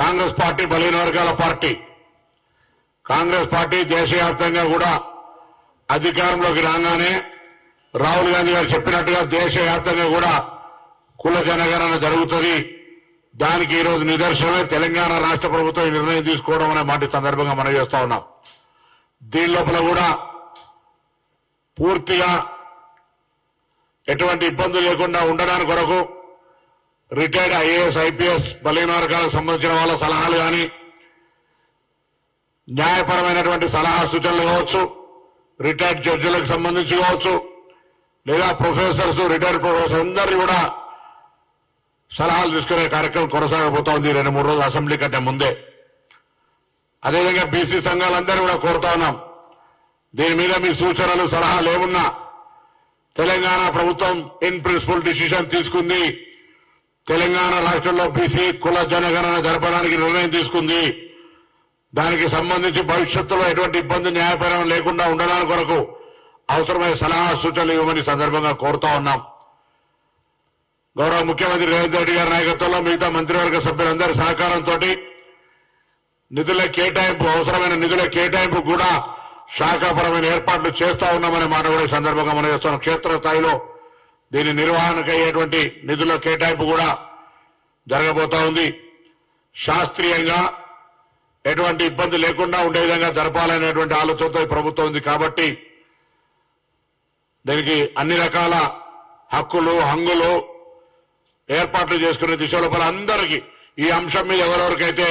Congress party బలహీన వర్గాల party. Congress party దేశవ్యాప్తంగా కూడా అధికారంలోకి రాగానే రాహుల్ గాంధీ గారు చెప్పినట్టుగా దేశవ్యాప్తంగా కూడా కుల జనగణన జరుగుతుంది. దానికి ఈరోజు నిదర్శనమే తెలంగాణ రాష్ట్ర ప్రభుత్వం ఈ నిర్ణయం తీసుకోవడం అనే మాట సందర్భంగా మనం చేస్తా ఉన్నాం. దీని లోపల కూడా పూర్తిగా ఎటువంటి ఇబ్బందులు లేకుండా ఉండడానికి కొరకు రిటైర్డ్ ఐఏఎస్ ఐపీఎస్ బలహీన వర్గాలకు సంబంధించిన వాళ్ళ సలహాలు కానీ న్యాయపరమైనటువంటి సలహా సూచనలు కావచ్చు, రిటైర్డ్ జడ్జిలకు సంబంధించి కావచ్చు, లేదా ప్రొఫెసర్స్ రిటైర్డ్ ప్రొఫెసర్స్ అందరినీ కూడా సలహాలు తీసుకునే కార్యక్రమం కొనసాగబోతా ఉంది 2-3 రోజులు అసెంబ్లీ కంటే ముందే. అదేవిధంగా బీసీ సంఘాలందరూ కూడా కోరుతా ఉన్నాం, దీని మీద మీ సూచనలు సలహాలు ఏమున్నా తెలంగాణ ప్రభుత్వం ఇన్ ప్రిన్సిపల్ డిసిషన్ తీసుకుంది. తెలంగాణ రాష్ట్రంలో బీసీ కుల జనగణన జరపడానికి నిర్ణయం తీసుకుంది. దానికి సంబంధించి భవిష్యత్తులో ఎటువంటి ఇబ్బంది న్యాయపరం లేకుండా ఉండడానికి కొరకు అవసరమైన సలహా సూచనలు ఇవ్వమని సందర్భంగా కోరుతా ఉన్నాం. గౌరవ ముఖ్యమంత్రి రేవంత్ రెడ్డి గారి నాయకత్వంలో మిగతా మంత్రివర్గ సభ్యులందరి సహకారంతో నిధుల కేటాయింపు, అవసరమైన నిధుల కేటాయింపు కూడా శాఖాపరమైన ఏర్పాట్లు చేస్తా ఉన్నామనే మాట కూడా ఈ సందర్భంగా మనం చేస్తున్నాం. క్షేత్రస్థాయిలో దీని నిర్వహణకు అయ్యేటువంటి నిధుల కేటాయింపు కూడా జరగబోతా ఉంది. శాస్త్రీయంగా ఎటువంటి ఇబ్బంది లేకుండా ఉండే విధంగా జరపాలనేటువంటి ఆలోచనతో ఈ ప్రభుత్వం ఉంది. కాబట్టి దీనికి అన్ని రకాల హక్కులు హంగులు ఏర్పాట్లు చేసుకునే దిశలో అందరికీ ఈ అంశం మీద ఎవరెవరికైతే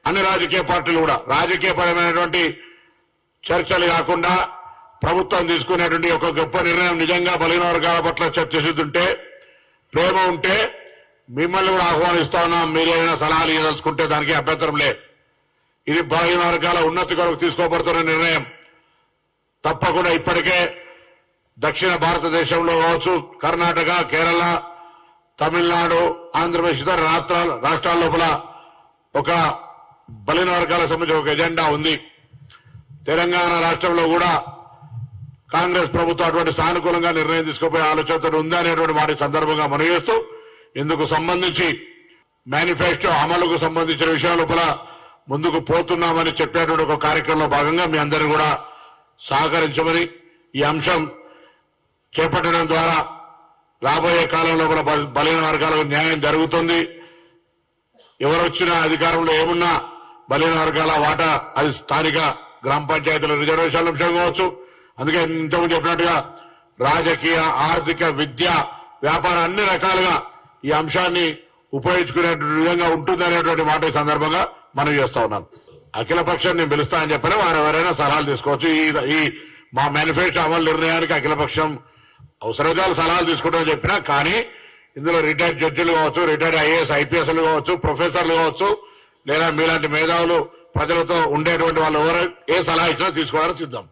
అన్ని రాజకీయ పార్టీలు కూడా రాజకీయపరమైనటువంటి చర్చలు కాకుండా ప్రభుత్వం తీసుకునేటువంటి ఒక గొప్ప నిర్ణయం నిజంగా బలహీన వర్గాల పట్ల చర్చిస్తుంటే ప్రేమ ఉంటే మిమ్మల్ని కూడా ఆహ్వానిస్తా ఉన్నాం. మీరేమైనా సలహాలు ఇవ్వదలుచుకుంటే దానికి అభ్యంతరం లేదు. ఇది బలహీన వర్గాల ఉన్నతి కొరకు తీసుకోబడుతున్న నిర్ణయం. తప్పకుండా ఇప్పటికే దక్షిణ భారతదేశంలో కావచ్చు, కర్ణాటక, కేరళ, తమిళనాడు, ఆంధ్రప్రదేశ్ ఇతర రాష్ట్రాల లోపల ఒక బలహీన వర్గాలకు సంబంధించి ఒక ఎజెండా ఉంది. తెలంగాణ రాష్ట్రంలో కూడా కాంగ్రెస్ ప్రభుత్వం అటువంటి సానుకూలంగా నిర్ణయం తీసుకుపోయే ఆలోచనతో ఉంది అనేటువంటి వాటి సందర్భంగా మనం చేస్తూ ఇందుకు సంబంధించి మేనిఫెస్టో అమలుకు సంబంధించిన విషయాల లోపల ముందుకు పోతున్నామని చెప్పేటువంటి ఒక కార్యక్రమంలో భాగంగా మీ అందరినీ కూడా సహకరించమని, ఈ అంశం చేపట్టడం ద్వారా రాబోయే కాలంలో కూడా బలహీన వర్గాలకు న్యాయం జరుగుతుంది. ఎవరొచ్చినా అధికారంలో ఏమున్నా బలహీన వర్గాల వాటా అది స్థానిక గ్రామ పంచాయతీల రిజర్వేషన్ల అంశం కావచ్చు. అందుకే ఇంతకుముందు చెప్పినట్టుగా రాజకీయ, ఆర్థిక, విద్య, వ్యాపారం అన్ని రకాలుగా ఈ అంశాన్ని ఉపయోగించుకునే విధంగా ఉంటుందనేటువంటి మాట ఈ సందర్భంగా మనం చేస్తా ఉన్నాం. అఖిల పక్షం నేను పిలుస్తా అని చెప్పని వారు ఎవరైనా సలహాలు తీసుకోవచ్చు. ఈ మా మేనిఫెస్టో అమలు నిర్ణయానికి అఖిల పక్షం అవసరమైన సలహాలు తీసుకుంటామని చెప్పినా, కానీ ఇందులో రిటైర్డ్ జడ్జిలు కావచ్చు, రిటైర్డ్ ఐఏఎస్ ఐపీఎస్లు కావచ్చు, ప్రొఫెసర్లు కావచ్చు, లేదా మీలాంటి మేధావులు ప్రజలతో ఉండేటువంటి వాళ్ళు ఎవరు ఏ సలహా ఇచ్చినా తీసుకోవడానికి సిద్ధం.